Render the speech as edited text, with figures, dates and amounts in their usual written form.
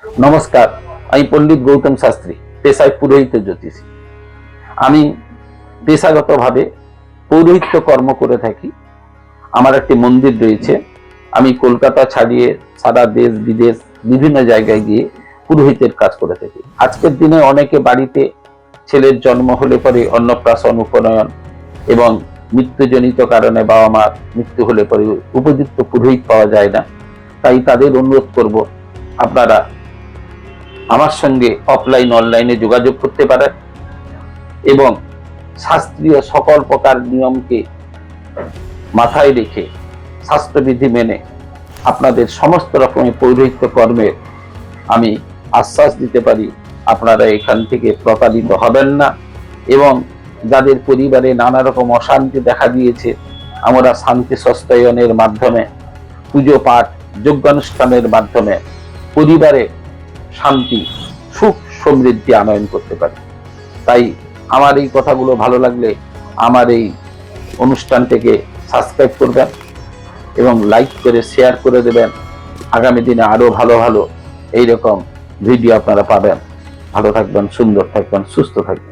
নমস্কার, আমি পণ্ডিত গৌতম শাস্ত্রী, পেশায় পুরোহিত জ্যোতিষী। আমি পেশাগতভাবে পৌরোহিত্য কর্ম করে থাকি। আমার একটি মন্দির রয়েছে। আমি কলকাতা ছাড়িয়ে সারা দেশ বিদেশ বিভিন্ন জায়গায় গিয়ে পুরোহিতের কাজ করে থাকি। আজকের দিনে অনেকে বাড়িতে ছেলের জন্ম হলে পরে অন্নপ্রাশন, উপনয়ন এবং মৃত্যুজনিত কারণে বাবা মার মৃত্যু হলে পরে উপযুক্ত পুরোহিত পাওয়া যায় না। তাই তাদের অনুরোধ করব, আপনারা আমার সঙ্গে অফলাইন অনলাইনে যোগাযোগ করতে পারেন এবং শাস্ত্রীয় সকল প্রকার নিয়মকে মাথায় রেখে স্বাস্থ্যবিধি মেনে আপনাদের সমস্ত রকমের পৌরোহিত্য কর্মের আমি আশ্বাস দিতে পারি, আপনারা এখান থেকে প্রতারিত হবেন না। এবং যাদের পরিবারে নানা রকম অশান্তি দেখা দিয়েছে, আমরা শান্তি সস্তায়নের মাধ্যমে, পুজো পাঠ, যজ্ঞানুষ্ঠানের মাধ্যমে পরিবারে শান্তি, সুখ, সমৃদ্ধি আনয়ন করতে পারি। তাই আমার এই কথাগুলো ভালো লাগলে আমার এই অনুষ্ঠানটিকে সাবস্ক্রাইব করবেন এবং লাইক করে শেয়ার করে দেবেন। আগামী দিনে আরো ভালো ভালো এইরকম ভিডিও আপনারা পাবেন। ভালো থাকবেন, সুন্দর থাকবেন, সুস্থ থাকবেন।